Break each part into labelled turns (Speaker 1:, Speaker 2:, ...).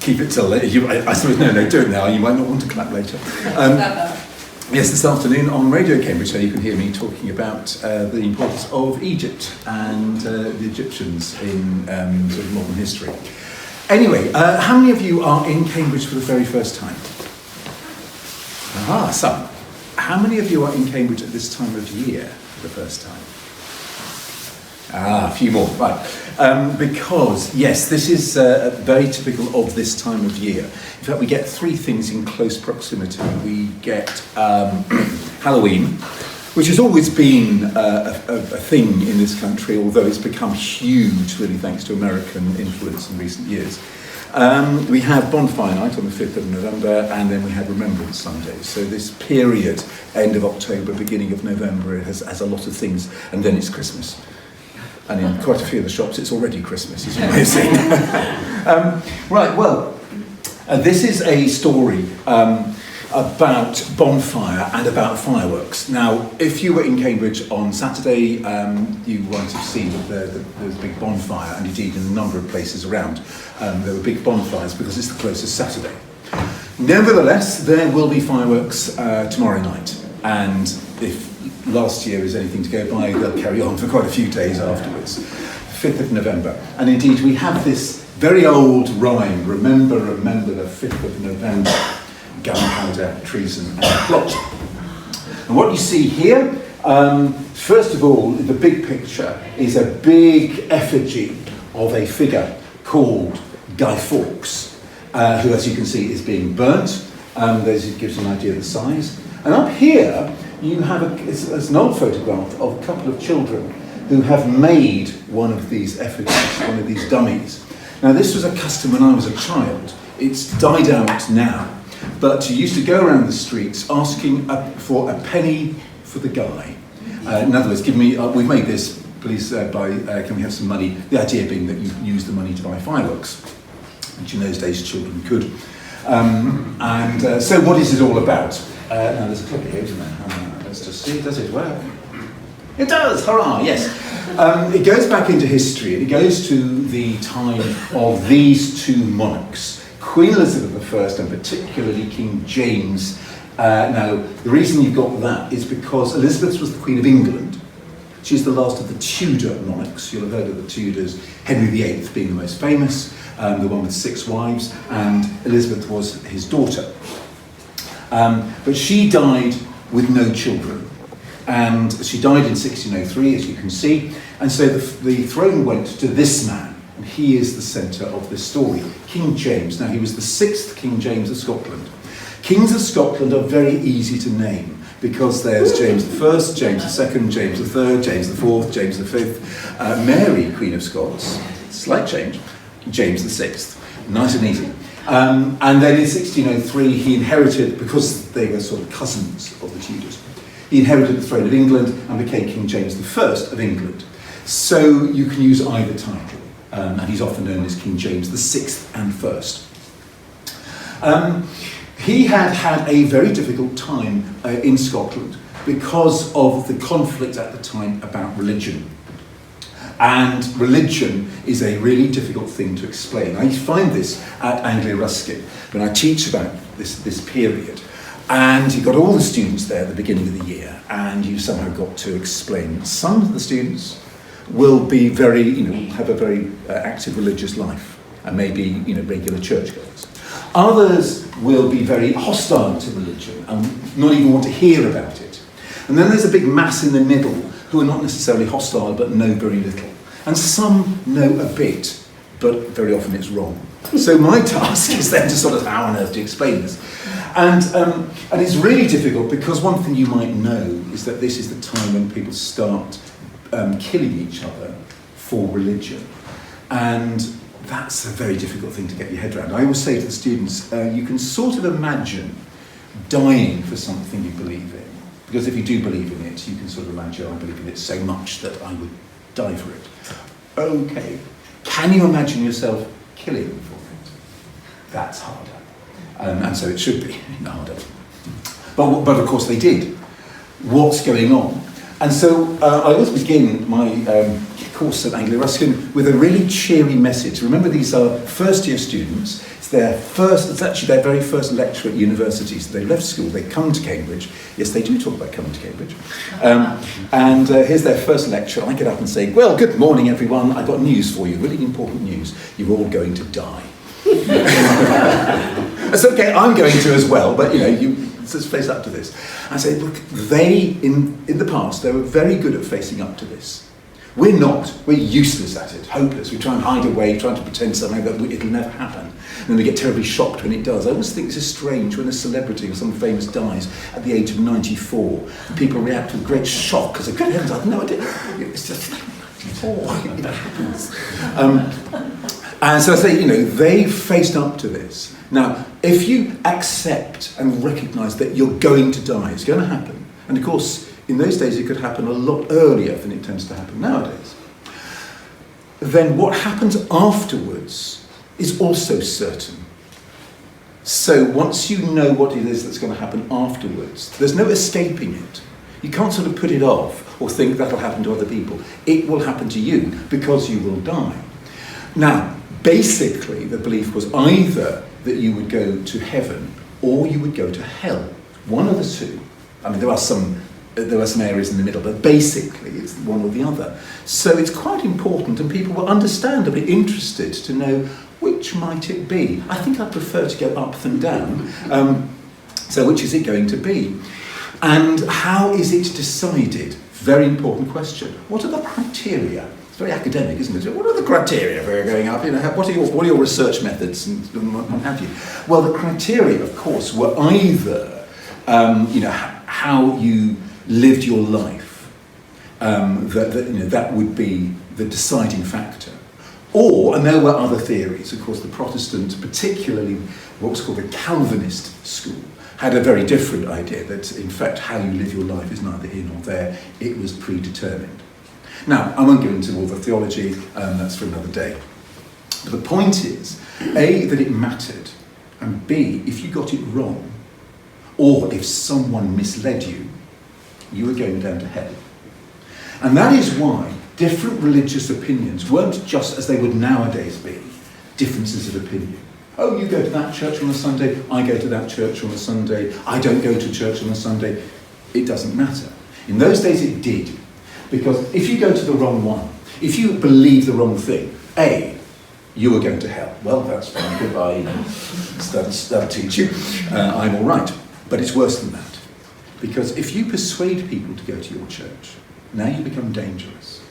Speaker 1: keep it till later. I suppose, no, do it now. You might not want to clap later. Yes, this afternoon on Radio Cambridge, you can hear me talking about the importance of Egypt and the Egyptians in sort of modern history. Anyway, how many of you are in Cambridge for the very first time? Some. How many of you are in Cambridge at this time of year for the first time? A few more, right. Because, yes, this is very typical of this time of year. In fact, we get three things in close proximity. We get Halloween, which has always been a thing in this country, although it's become huge, really, thanks to American influence in recent years. We have Bonfire night on the 5th of November, and then we have Remembrance Sunday. So this period, end of October, beginning of November, it has a lot of things, and then it's Christmas. And in quite a few of the shops, it's already Christmas, as you may have seen. Right, well, this is a story about Bonfire and about fireworks. Now, if you were in Cambridge on Saturday, you might have seen that there was a big bonfire, and indeed in a number of places around, there were big bonfires because it's the closest Saturday. Nevertheless, there will be fireworks tomorrow night, and if last year is anything to go by, they'll carry on for quite a few days afterwards. 5th of November. And indeed, we have this very old rhyme, remember, remember the 5th of November, gunpowder, treason and plot. And what you see here, first of all, the big picture is a big effigy of a figure called Guy Fawkes, who, as you can see, is being burnt. This gives you an idea of the size. And up here, you have it's an old photograph of a couple of children who have made one of these effigies, one of these dummies. Now, this was a custom when I was a child. It's died out now, but you used to go around the streets asking for a penny for the guy. In other words, give me, we've made this, please can we have some money? The idea being that you use the money to buy fireworks, which in those days children could. So what is it all about? Now there's a clicker here, isn't there? Let's just see, does it work? It does, hurrah, yes. It goes back into history, and it goes to the time of these two monarchs, Queen Elizabeth I and particularly King James. Now, the reason you've got that is because Elizabeth was the Queen of England. She's the last of the Tudor monarchs. You'll have heard of the Tudors, Henry VIII being the most famous, the one with 6 wives, and Elizabeth was his daughter. But she died with no children, and she died in 1603, as you can see, and so the throne went to this man, and he is the centre of this story, King James. Now, he was the 6th King James of Scotland. Kings of Scotland are very easy to name, because there's James I, James II, James III, James IV, James V, Mary, Queen of Scots, slight change, James VI, nice and easy. And then in 1603 he inherited, because they were sort of cousins of the Tudors, he inherited the throne of England and became King James I of England. So you can use either title, and he's often known as King James VI and I. He had a very difficult time in Scotland because of the conflict at the time about religion. And religion is a really difficult thing to explain. I find this at Anglia Ruskin when I teach about this period. And you've got all the students there at the beginning of the year, and you've somehow got to explain. Some of the students will be have a very active religious life, and maybe, regular churchgoers. Others will be very hostile to religion and not even want to hear about it. And then there's a big mass in the middle who are not necessarily hostile but know very little. And some know a bit, but very often it's wrong. So my task is then to sort of how on earth to explain this. And it's really difficult because one thing you might know is that this is the time when people start killing each other for religion. And that's a very difficult thing to get your head around. I always say to the students, you can sort of imagine dying for something you believe in. Because if you do believe in it, you can sort of imagine, I believe in it so much that I would die for it. Okay, can you imagine yourself killing for it? That's harder. And so it should be harder. But of course they did. What's going on? And so I always begin my course at Anglia Ruskin with a really cheery message. Remember, these are first year students. It's It's actually their very first lecture at universities. They left school, they come to Cambridge. Yes, they do talk about coming to Cambridge. And here's their first lecture. I get up and say, well, good morning, everyone. I've got news for you, really important news. You're all going to die. It's okay, I'm going to as well, but let's face up to this. I say, look, in the past, they were very good at facing up to this. We're not. We're useless at it, hopeless. We try and hide away, trying to pretend something that it'll never happen. And then we get terribly shocked when it does. I always think this is strange when a celebrity or someone famous dies at the age of 94. People react with great shock because, good heavens, I had no idea. It's just, it happens. And so I say, they faced up to this. Now, if you accept and recognise that you're going to die, it's going to happen. And of course, in those days, it could happen a lot earlier than it tends to happen nowadays. Then what happens afterwards is also certain. So once you know what it is that's going to happen afterwards, there's no escaping it. You can't sort of put it off or think that'll happen to other people. It will happen to you because you will die. Now, basically, the belief was either that you would go to heaven or you would go to hell. One of the two. I mean, there are some areas in the middle, but basically it's one or the other. So it's quite important, and people were understandably interested to know which might it be. I think I prefer to go up than down. So which is it going to be? And how is it decided? Very important question. What are the criteria? It's very academic, isn't it? What are the criteria for going up? What are your research methods and what have you? Well, the criteria, of course, were either how you lived your life. That would be the deciding factor. And there were other theories. Of course, the Protestant, particularly what was called the Calvinist school, had a very different idea that, in fact, how you live your life is neither here nor there. It was predetermined. Now, I won't go into all the theology, that's for another day. But the point is, A, that it mattered, and B, if you got it wrong, or if someone misled you, you were going down to hell. And that is why different religious opinions weren't just as they would nowadays be, differences of opinion. Oh, you go to that church on a Sunday, I go to that church on a Sunday, I don't go to church on a Sunday. It doesn't matter. In those days it did. Because if you go to the wrong one, if you believe the wrong thing, A, you are going to hell. Well, that's fine, goodbye. That'll teach you. I'm all right. But it's worse than that. Because if you persuade people to go to your church, now you become dangerous.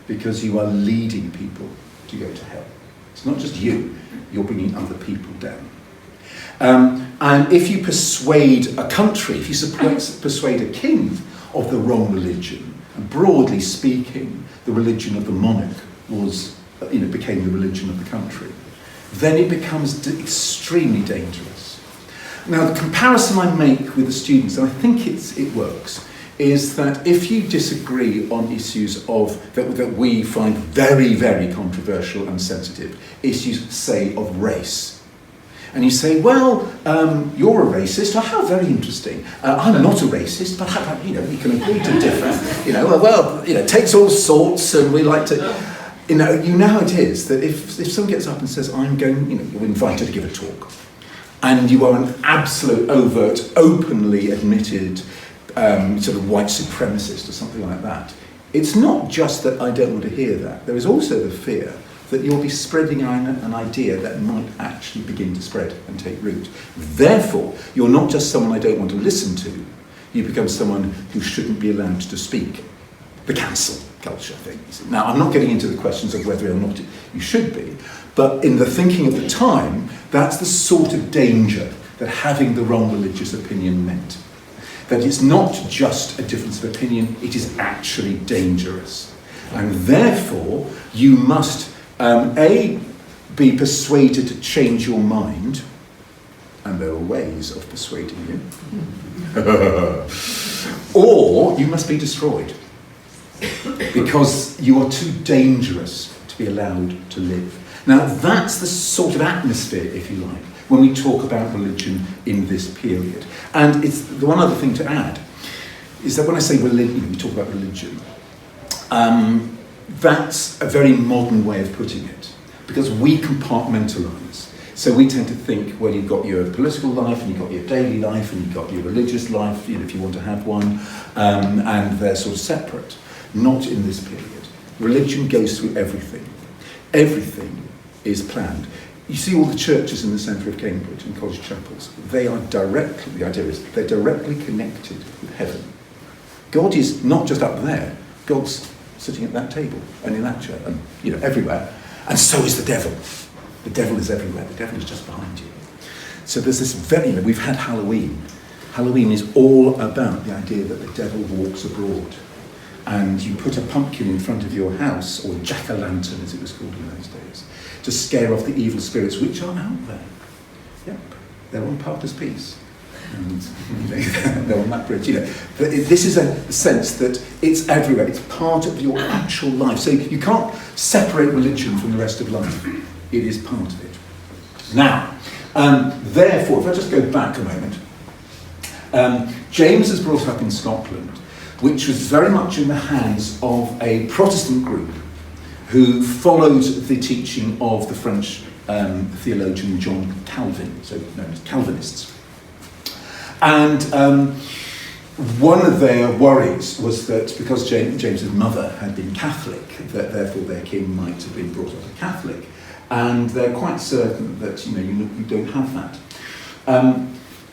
Speaker 1: Because you are leading people to go to hell. It's not just you, you're bringing other people down. And if you persuade a country, if you persuade a king of the wrong religion, and broadly speaking, the religion of the monarch became the religion of the country, then it becomes extremely dangerous. Now, the comparison I make with the students, and I think it works, is that if you disagree on issues that we find very, very controversial and sensitive, issues, say, of race, and you say, well, you're a racist. Oh, how very interesting. I'm not a racist, but we can agree to differ. It takes all sorts, and we like to, you know how it is that if someone gets up and says, I'm going, you're invited to give a talk, and you are an absolute, overt, openly admitted sort of white supremacist or something like that, it's not just that I don't want to hear that. There is also the fear that you'll be spreading an idea that might actually begin to spread and take root. Therefore, you're not just someone I don't want to listen to, you become someone who shouldn't be allowed to speak. The cancel culture things. Now, I'm not getting into the questions of whether or not you should be, but in the thinking of the time, that's the sort of danger that having the wrong religious opinion meant. That it's not just a difference of opinion, it is actually dangerous. And therefore, you must A, be persuaded to change your mind, and there are ways of persuading you, or you must be destroyed, because you are too dangerous to be allowed to live. Now, that's the sort of atmosphere, if you like, when we talk about religion in this period. And it's the one other thing to add is that when I say religion, we talk about religion, that's a very modern way of putting it, because we compartmentalise. So we tend to think, well, you've got your political life, and you've got your daily life, and you've got your religious life, if you want to have one, and they're sort of separate. Not in this period. Religion goes through everything. Everything is planned. You see all the churches in the centre of Cambridge and college chapels, they are directly, the idea is, they're directly connected with heaven. God is not just up there, God's sitting at that table, and in that church, and everywhere. And so is the devil. The devil is everywhere. The devil is just behind you. So there's this we've had Halloween. Halloween is all about the idea that the devil walks abroad. And you put a pumpkin in front of your house, or jack-o'-lantern as it was called in those days, to scare off the evil spirits which are out there. Yep, they're on Parker's Piece. And they're on that bridge. This is a sense that it's everywhere. It's part of your actual life. So you can't separate religion from the rest of life. It is part of it. Now, therefore, if I just go back a moment, James is brought up in Scotland, which was very much in the hands of a Protestant group who followed the teaching of the French theologian John Calvin, so known as Calvinists. And one of their worries was that because James's mother had been Catholic, that therefore their king might have been brought up a Catholic. And they're quite certain that you don't have that.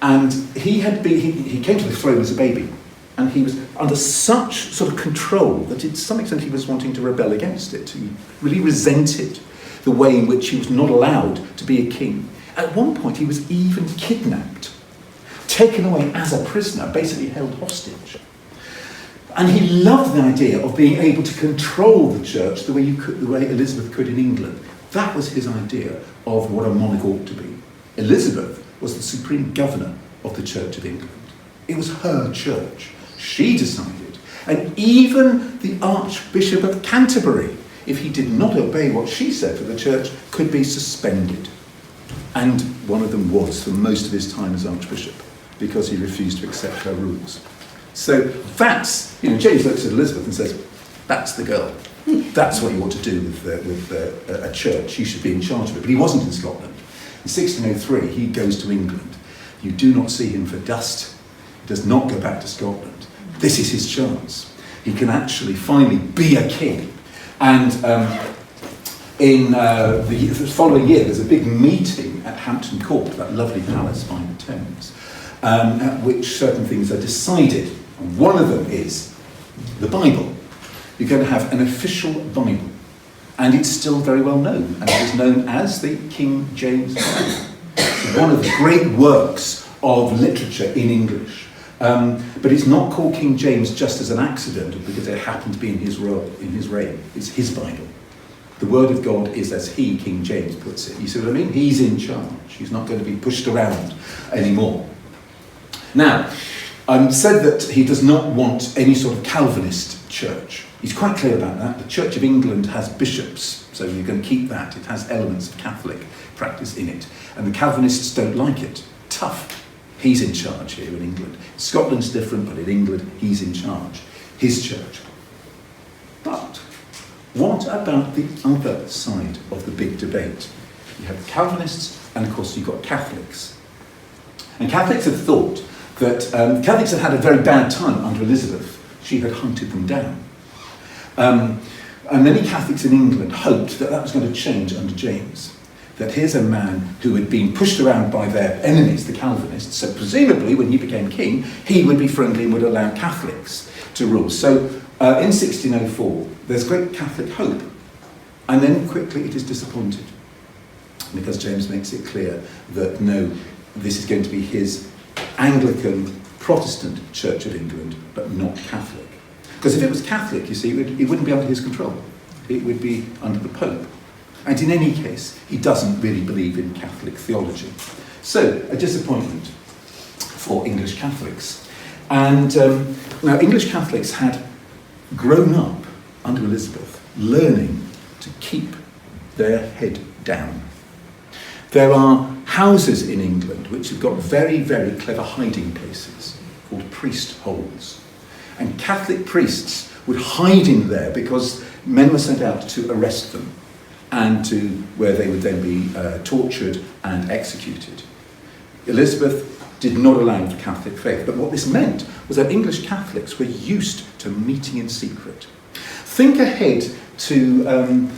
Speaker 1: And he came to the throne as a baby, and he was under such sort of control that to some extent he was wanting to rebel against it. He really resented the way in which he was not allowed to be a king. At one point he was even kidnapped, taken away as a prisoner, basically held hostage. And he loved the idea of being able to control the church the way Elizabeth could in England. That was his idea of what a monarch ought to be. Elizabeth was the supreme governor of the Church of England. It was her church. She decided. And even the Archbishop of Canterbury, if he did not obey what she said for the church, could be suspended. And one of them was for most of his time as Archbishop, because he refused to accept her rules. So that's, James looks at Elizabeth and says, that's the girl. That's what you ought to do with a church. You should be in charge of it. But he wasn't in Scotland. In 1603, he goes to England. You do not see him for dust. He does not go back to Scotland. This is his chance. He can actually finally be a king. And in the following year, there's a big meeting at Hampton Court, that lovely palace by the Thames, at which certain things are decided. And one of them is the Bible. You're going to have an official Bible. And it's still very well known. And it is known as the King James Bible. It's one of the great works of literature in English. But it's not called King James just as an accident, or because it happened to be in his reign. It's his Bible. The word of God is as he, King James, puts it. You see what I mean? He's in charge. He's not going to be pushed around anymore. Now, said that he does not want any sort of Calvinist church. He's quite clear about that. The Church of England has bishops, so you're going to keep that. It has elements of Catholic practice in it. And the Calvinists don't like it. Tough. He's in charge here in England. Scotland's different, but in England, he's in charge. His church. But what about the other side of the big debate? You have the Calvinists, and of course you've got Catholics. And Catholics have thought that Catholics had had a very bad time under Elizabeth. She had hunted them down. And many Catholics in England hoped that that was going to change under James. That here's a man who had been pushed around by their enemies, the Calvinists, so presumably when he became king, he would be friendly and would allow Catholics to rule. So in 1604, there's great Catholic hope, and then quickly it is disappointed, because James makes it clear that no, this is going to be his Anglican Protestant Church of England, but not Catholic. Because if it was Catholic, you see, it wouldn't be under his control. It would be under the Pope. And in any case, he doesn't really believe in Catholic theology. So, a disappointment for English Catholics. And now, English Catholics had grown up under Elizabeth, learning to keep their head down. There are houses in England which have got very, very clever hiding places called priest holes. And Catholic priests would hide in there because men were sent out to arrest them. and to where they would then be tortured and executed. Elizabeth did not allow for Catholic faith, but what this meant was that English Catholics were used to meeting in secret. Think ahead to,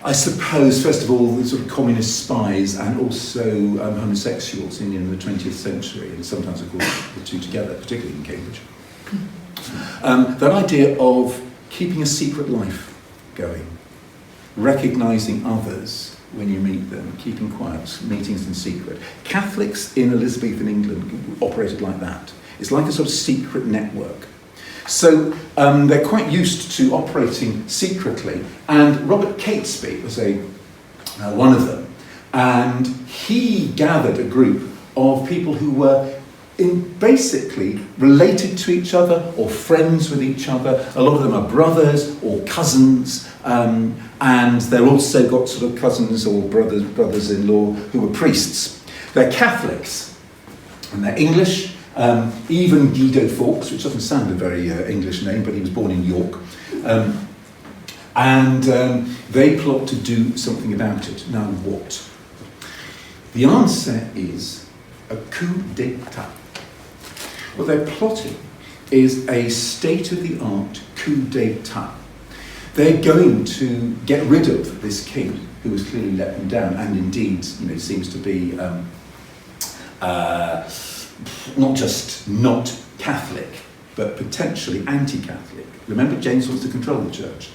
Speaker 1: I suppose, first of all, the sort of communist spies and also homosexuals in the 20th century, and sometimes, of course, the two together, particularly in Cambridge. That idea of keeping a secret life going, recognising others when you meet them, keeping quiet, meetings in secret. Catholics in Elizabethan England operated like that. It's like a sort of secret network. So they're quite used to operating secretly, and Robert Catesby was one of them, and he gathered a group of people who were basically related to each other or friends with each other. A lot of them are brothers or cousins, and they've also got sort of cousins or brothers-in-law who were priests. They're Catholics, and they're English. Even Guido Fawkes, which doesn't sound a very English name, but he was born in York. And they plot to do something about it. Now what? The answer is a coup d'etat. What they're plotting is a state-of-the-art coup d'etat. They're going to get rid of this king, who has clearly let them down, and indeed, seems to be not just not Catholic, but potentially anti-Catholic. Remember, James wants to control the church.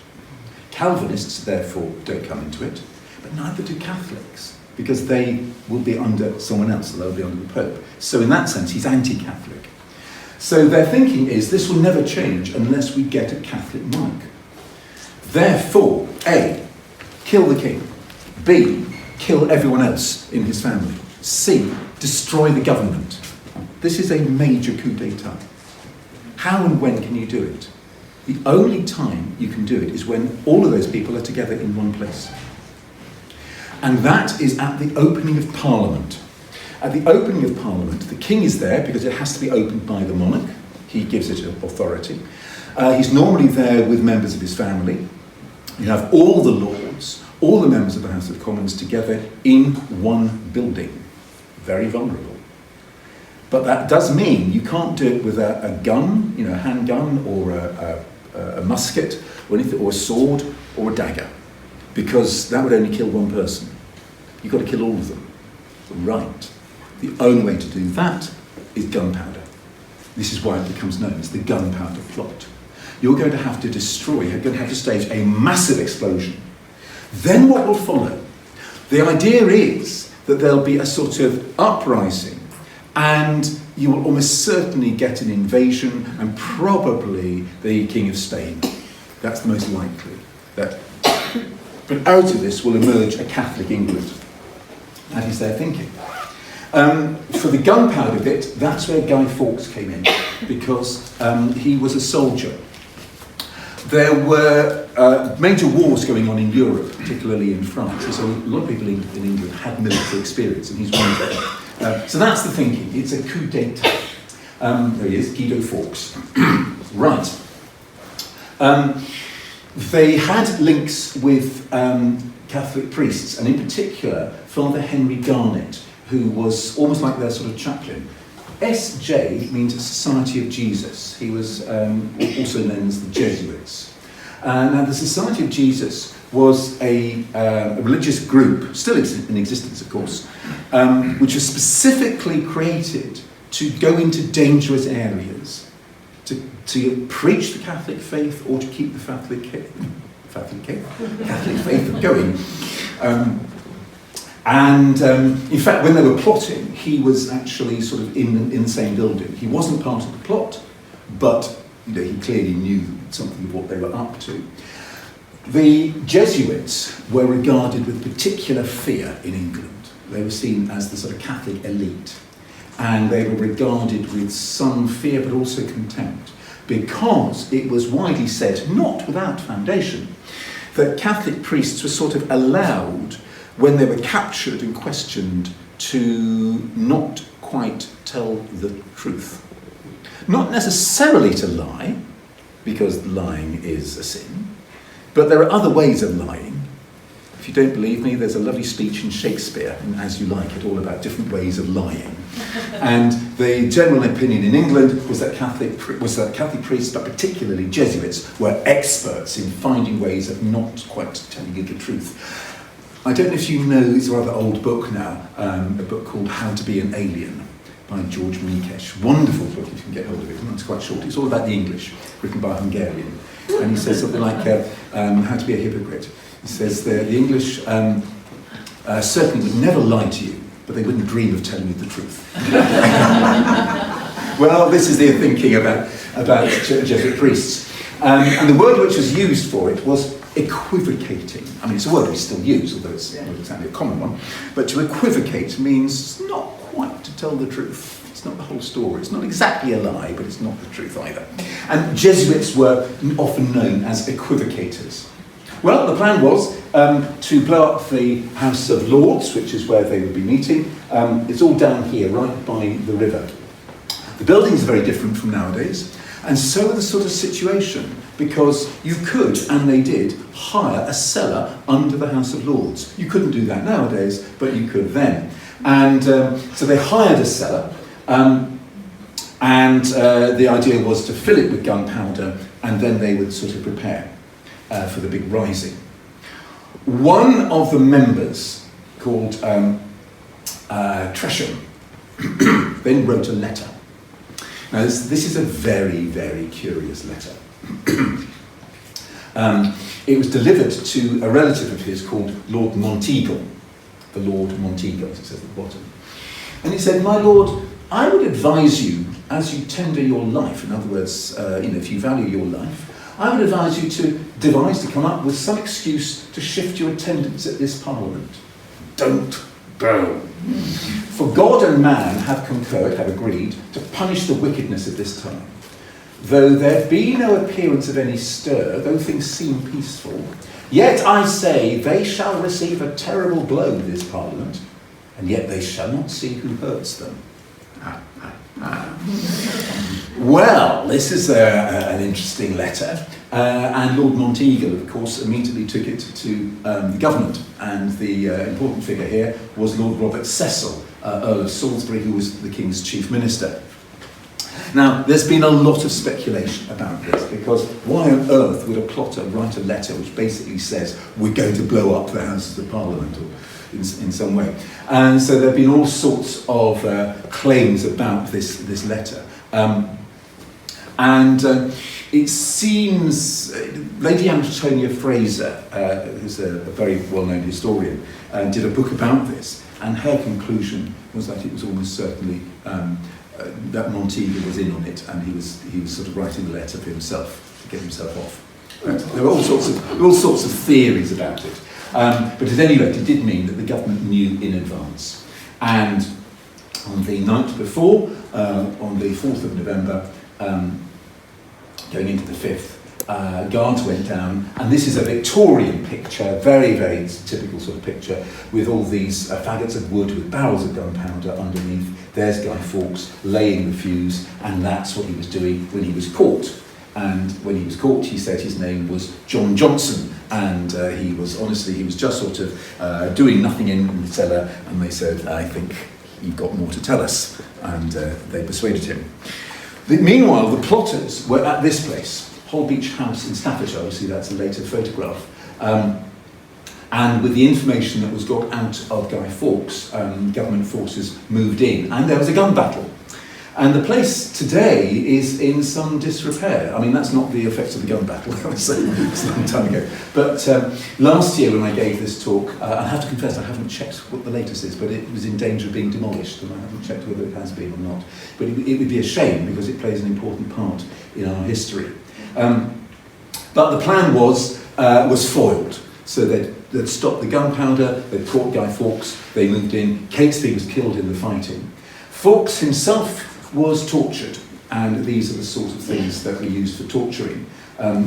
Speaker 1: Calvinists, therefore, don't come into it, but neither do Catholics, because they will be under someone else, so they'll be under the Pope. So in that sense, he's anti-Catholic. So their thinking is this will never change unless we get a Catholic monarch. Therefore, A, kill the king. B, kill everyone else in his family. C, destroy the government. This is a major coup d'etat. How and when can you do it? The only time you can do it is when all of those people are together in one place. And that is at the opening of Parliament. At the opening of Parliament, the king is there because it has to be opened by the monarch. He gives it authority. He's normally there with members of his family. You have all the lords, all the members of the House of Commons together in one building. Very vulnerable. But that does mean you can't do it with a gun, a handgun, or a musket, or anything, or a sword, or a dagger, because that would only kill one person. You've got to kill all of them. Right. The only way to do that is gunpowder. This is why it becomes known as the gunpowder plot. You're going to have to destroy, you're going to have to stage a massive explosion. Then what will follow? The idea is that there'll be a sort of uprising, and you will almost certainly get an invasion, and probably the King of Spain. That's the most likely. But out of this will emerge a Catholic England. That is their thinking. For the gunpowder bit, that's where Guy Fawkes came in, because he was a soldier. There were major wars going on in Europe, particularly in France, and so a lot of people in England had military experience, and he's one of them. So that's the thinking. It's a coup d'etat. There he is, Guido Fawkes. Right. They had links with Catholic priests, and in particular, Father Henry Garnet, who was almost like their sort of chaplain. SJ means Society of Jesus. He was also known as the Jesuits. Now, the Society of Jesus was a religious group, still in existence, of course, which was specifically created to go into dangerous areas, to preach the Catholic faith or to keep the Catholic faith going. In fact, when they were plotting, he was actually sort of in the same building. He wasn't part of the plot, but he clearly knew something of what they were up to. The Jesuits were regarded with particular fear in England. They were seen as the sort of Catholic elite, and they were regarded with some fear but also contempt, because it was widely said, not without foundation, that Catholic priests were sort of allowed, when they were captured and questioned, to not quite tell the truth. Not necessarily to lie, because lying is a sin, but there are other ways of lying. If you don't believe me, there's a lovely speech in Shakespeare, in As You Like It, all about different ways of lying. And the general opinion in England was that Catholic priests, but particularly Jesuits, were experts in finding ways of not quite telling you the truth. I don't know if you know, it's a rather old book now, a book called How to Be an Alien by George Mikesh. Wonderful book if you can get hold of it. It's quite short. It's all about the English, written by a Hungarian. And he says something like, how to be a hypocrite. He says the English certainly would never lie to you, but they wouldn't dream of telling you the truth. Well, this is their thinking about Jesuit priests. And the word which was used for it was equivocating. I mean, it's a word we still use, although it's not exactly a common one. But to equivocate means not quite to tell the truth. It's not the whole story. It's not exactly a lie, but it's not the truth either. And Jesuits were often known as equivocators. Well, the plan was to blow up the House of Lords, which is where they would be meeting. It's all down here, right by the river. The buildings are very different from nowadays. And so the sort of situation, because you could, and they did, hire a cellar under the House of Lords. You couldn't do that nowadays, but you could then. And so they hired a cellar, and the idea was to fill it with gunpowder, and then they would sort of prepare for the big rising. One of the members, called Tresham, then wrote a letter. Now, this is a very, very curious letter. It was delivered to a relative of his called Lord Monteagle. The Lord Monteagle, as it says at the bottom. And he said, "My lord, I would advise you, as you tender your life, in other words, if you value your life, I would advise you to come up with some excuse to shift your attendance at this Parliament. Don't go. For God and man have agreed to punish the wickedness of this time. Though there be no appearance of any stir, though things seem peaceful, yet I say they shall receive a terrible blow with this Parliament, and yet they shall not see who hurts them." Well, this is an interesting letter, and Lord Monteagle, of course, immediately took it to the government, and the important figure here was Lord Robert Cecil, Earl of Salisbury, who was the King's chief minister. Now, there's been a lot of speculation about this, because why on earth would a plotter write a letter which basically says, we're going to blow up the Houses of Parliament, or in some way? And so there have been all sorts of claims about this letter. It seems Lady Antonia Fraser, who's a very well-known historian, did a book about this, and her conclusion was that it was almost certainly that Monteagle was in on it, and he was sort of writing the letter for himself to get himself off. But there were all sorts of theories about it. But at any rate, it did mean that the government knew in advance. And on the night before, on the 4th of November, going into the 5th, guards went down, and this is a Victorian picture, very, very typical sort of picture, with all these faggots of wood with barrels of gunpowder underneath. There's Guy Fawkes laying the fuse, and that's what he was doing when he was caught. And when he was caught, he said his name was John Johnson, and he was just sort of doing nothing in the cellar, and they said, "I think you've got more to tell us," and they persuaded him. Meanwhile, the plotters were at this place, Holbeach House in Staffordshire. Obviously that's a later photograph. And with the information that was got out of Guy Fawkes, government forces moved in, and there was a gun battle. And the place today is in some disrepair. I mean, that's not the effects of the gun battle, I would say, it's a long time ago. But last year when I gave this talk, I have to confess I haven't checked what the latest is, but it was in danger of being demolished, and I haven't checked whether it has been or not. But it would be a shame, because it plays an important part in our history. But the plan was foiled. So they'd stopped the gunpowder, they'd caught Guy Fawkes, they moved in, Catesby was killed in the fighting. Fawkes himself was tortured, and these are the sort of things that we use for torturing.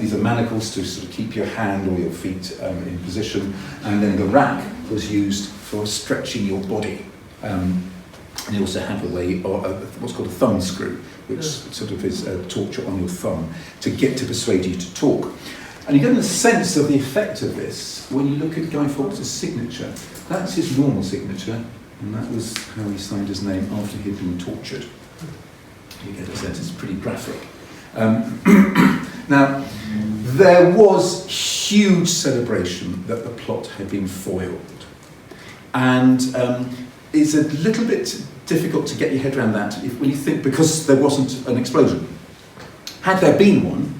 Speaker 1: These are manacles to sort of keep your hand or your feet in position, and then the rack was used for stretching your body. And you also have a way, or what's called a thumb screw, which sort of is a torture on your thumb to persuade you to talk. And you get a sense of the effect of this when you look at Guy Fawkes' signature. That's his normal signature, and that was how he signed his name after he'd been tortured. You get a sense it's pretty graphic. Now, there was huge celebration that the plot had been foiled. And it's a little bit difficult to get your head around that when you think, because there wasn't an explosion. Had there been one,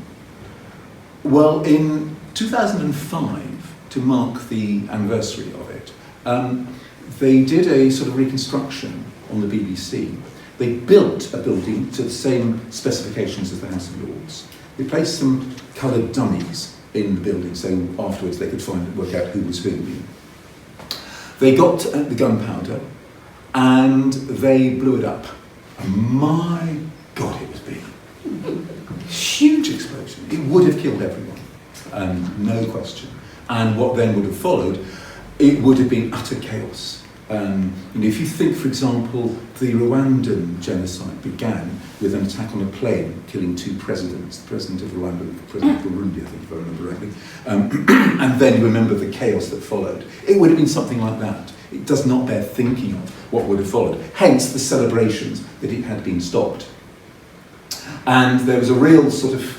Speaker 1: well, in 2005, to mark the anniversary of it, they did a sort of reconstruction on the BBC. They built a building to the same specifications as the House of Lords. They placed some coloured dummies in the building, so afterwards they could work out who was who. They got the gunpowder and they blew it up. And my God, it was big. Huge explosion. It would have killed everyone, no question. And what then would have followed, it would have been utter chaos. If you think, for example, the Rwandan genocide began with an attack on a plane killing 2 presidents, the president of Rwanda, the president of Burundi, I think, if I remember rightly, and then you remember the chaos that followed. It would have been something like that. It does not bear thinking of what would have followed. Hence the celebrations that it had been stopped. And there was a real sort of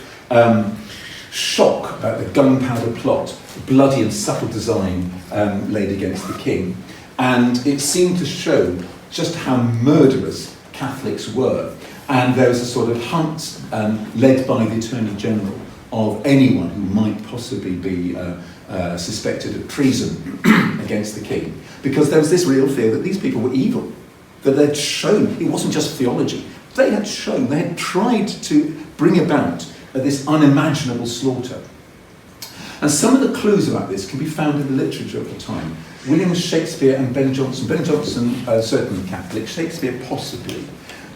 Speaker 1: shock about the gunpowder plot, bloody and subtle design laid against the king. And it seemed to show just how murderous Catholics were. And there was a sort of hunt led by the Attorney General of anyone who might possibly be suspected of treason against the king. Because there was this real fear that these people were evil. That they'd shown, it wasn't just theology, they had shown, they had tried to bring about this unimaginable slaughter. And some of the clues about this can be found in the literature of the time. William Shakespeare and Ben Jonson. Ben Jonson, certainly Catholic, Shakespeare possibly.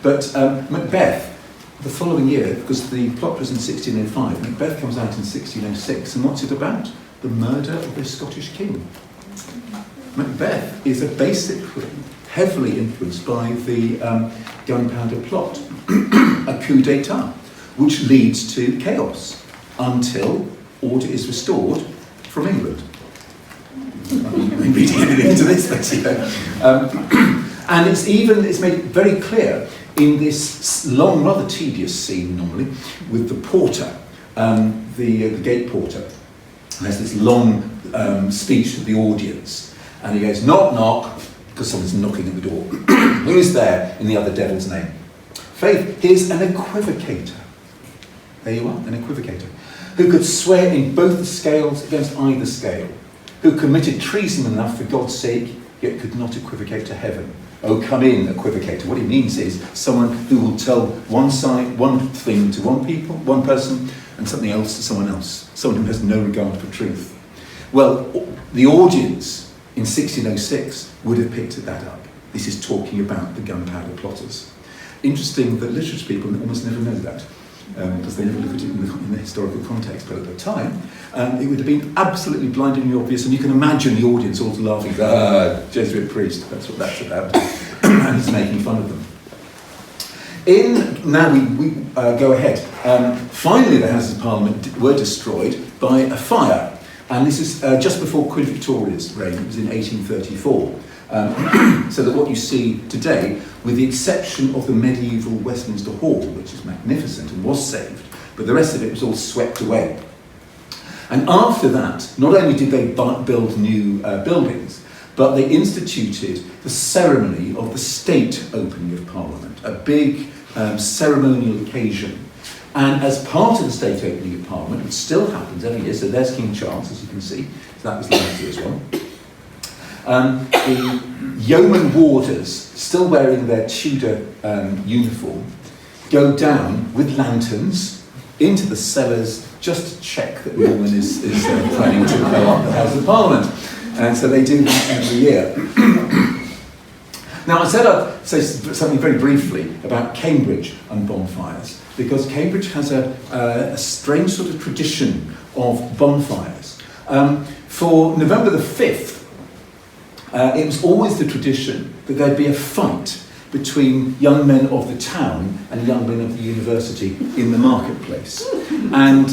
Speaker 1: But Macbeth, the following year, because the plot was in 1605, Macbeth comes out in 1606, and what's it about? The murder of the Scottish king. Macbeth is basically heavily influenced by the gunpowder plot, a coup d'etat, which leads to chaos until order is restored from England. I'm reading anything into this, but you know. And it's made very clear in this long, rather tedious scene normally, with the porter, the gate porter, has this long speech to the audience, and he goes, knock, knock, because someone's knocking at the door. Who's there in the other devil's name? Faith, here's an equivocator. There you are, an equivocator, who could swear in both the scales against either scale, who committed treason enough for God's sake, yet could not equivocate to heaven. Oh, come in, equivocator. What he means is someone who will tell one side, one thing to one person, and something else to someone else. Someone who has no regard for truth. Well, the audience in 1606 would have picked that up. This is talking about the gunpowder plotters. Interesting that literature people almost never know that, because they never look at it in the historical context. But at the time, it would have been absolutely blindingly obvious, and you can imagine the audience all laughing, Jesuit priest, that's what that's about, and he's making fun of them. Now we go ahead. Finally, the Houses of Parliament were destroyed by a fire, and this is just before Queen Victoria's reign. It was in 1834. So that what you see today, with the exception of the medieval Westminster Hall, which is magnificent and was saved, but the rest of it was all swept away. And after that, not only did they build new buildings, but they instituted the ceremony of the state opening of Parliament, a big ceremonial occasion. And as part of the state opening of Parliament, which still happens every year, so there's King Charles, as you can see, so that was last year as well. The yeoman warders, still wearing their Tudor uniform, go down with lanterns into the cellars just to check that the woman is planning to go up the House of Parliament. And so they do that every year. Now, I said I'd say something very briefly about Cambridge and bonfires, because Cambridge has a strange sort of tradition of bonfires. For November the 5th, it was always the tradition that there'd be a fight between young men of the town and young men of the university in the marketplace. And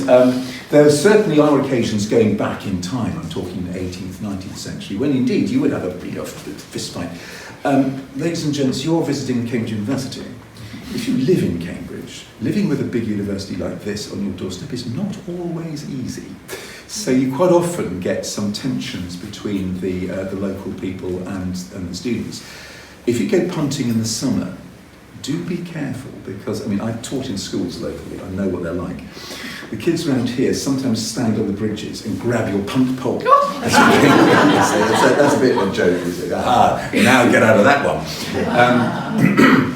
Speaker 1: There certainly are occasions going back in time, I'm talking the 18th, 19th century, when indeed you would have a fist fight. Ladies and gents, you're visiting Cambridge University. If you live in Cambridge, living with a big university like this on your doorstep is not always easy. So you quite often get some tensions between the local people and the students. If you go punting in the summer, do be careful, because, I mean, I've taught in schools locally, I know what they're like. The kids around here sometimes stand on the bridges and grab your punt pole. That's a bit of a joke, you say, aha, now get out of that one.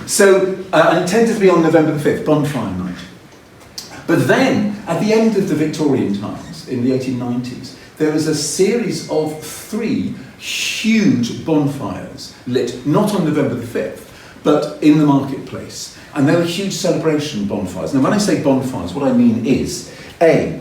Speaker 1: So I intended to be on November the 5th, Bonfire night. But then, at the end of the Victorian times, in the 1890s, there was a series of 3 huge bonfires lit, not on November the 5th, but in the marketplace. And they were huge celebration bonfires. Now, when I say bonfires, what I mean is, the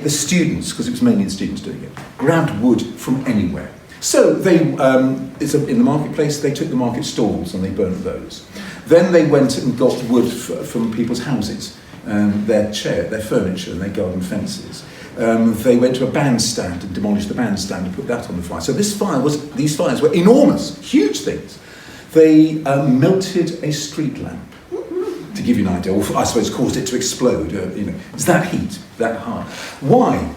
Speaker 1: students, because it was mainly the students doing it, grabbed wood from anywhere. So they, in the marketplace, they took the market stalls and they burnt those. Then they went and got wood from people's houses, their furniture and their garden fences. They went to a bandstand and demolished the bandstand and put that on the fire. So these fires were enormous, huge things. They melted a street lamp, to give you an idea, or I suppose caused it to explode. It's that heat, that hard. Why?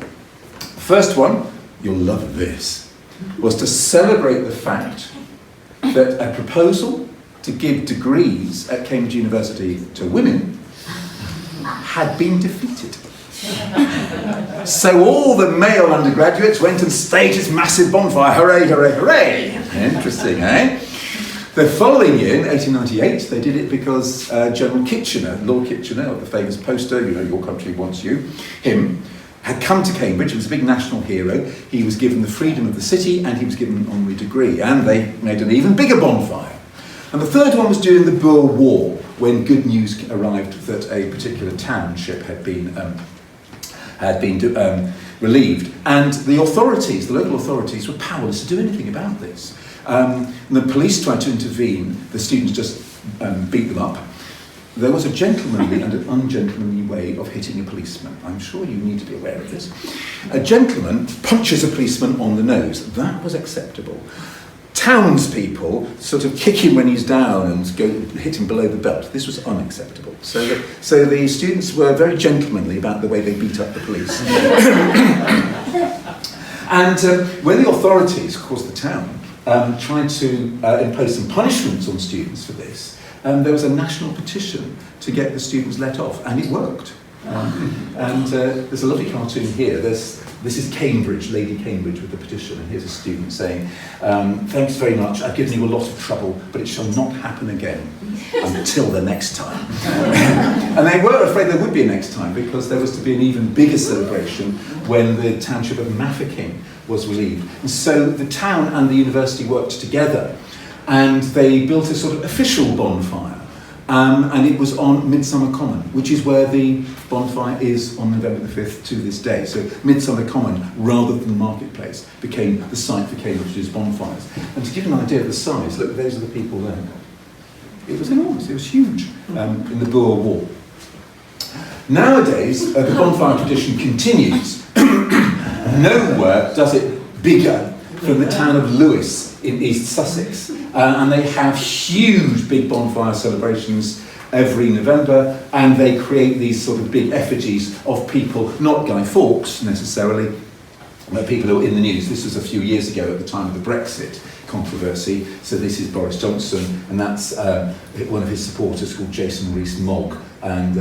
Speaker 1: First one, you'll love this, was to celebrate the fact that a proposal to give degrees at Cambridge University to women had been defeated. So all the male undergraduates went and staged this massive bonfire. Hooray, hooray, hooray! Interesting, eh? The following year, in 1898, they did it because General Kitchener, Lord Kitchener, the famous poster, your country wants you, him, had come to Cambridge. He was a big national hero. He was given the freedom of the city and he was given an honorary degree. And they made an even bigger bonfire. And the third one was during the Boer War, when good news arrived that a particular township had been relieved. And the local authorities were powerless to do anything about this. The police tried to intervene, the students just beat them up. There was a gentlemanly and an ungentlemanly way of hitting a policeman. I'm sure you need to be aware of this. A gentleman punches a policeman on the nose. That was acceptable. Townspeople sort of kick him when he's down and hit him below the belt. This was unacceptable. So the students were very gentlemanly about the way they beat up the police. And when the authorities, of course the town, tried to impose some punishments on students for this, there was a national petition to get the students let off, and it worked. There's a lovely cartoon here. This is Cambridge, Lady Cambridge, with the petition, and here's a student saying, thanks very much, I've given you a lot of trouble, but it shall not happen again until the next time. And they were afraid there would be a next time, because there was to be an even bigger celebration when the township of Mafeking was relieved. And so the town and the university worked together, and they built a sort of official bonfire. And it was on Midsummer Common, which is where the bonfire is on November the 5th to this day. So Midsummer Common, rather than the marketplace, became the site for Cambridge's bonfires. And to give you an idea of the size, look, those are the people there. It was enormous, it was huge in the Boer War. Nowadays, the bonfire tradition continues. Nowhere does it bigger than the town of Lewes in East Sussex. And they have huge big bonfire celebrations every November, and they create these sort of big effigies of people, not Guy Fawkes necessarily, but people who are in the news. This was a few years ago at the time of the Brexit controversy. So this is Boris Johnson, and that's one of his supporters called Jason Rees-Mogg. And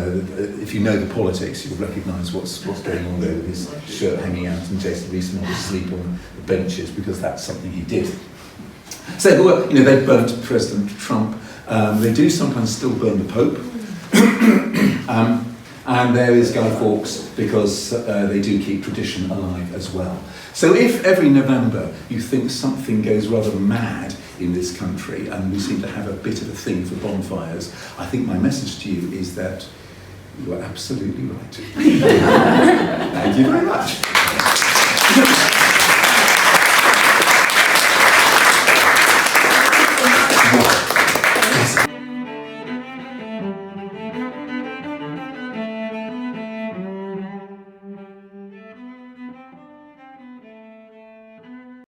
Speaker 1: if you know the politics, you'll recognise what's going on there with his shirt hanging out and Jason Rees-Mogg asleep on the benches, because that's something he did. So they burnt President Trump. They do sometimes still burn the Pope. And there is Guy Fawkes, because they do keep tradition alive as well. So if every November you think something goes rather mad in this country, and we seem to have a bit of a thing for bonfires, I think my message to you is that you are absolutely right. Thank you very much.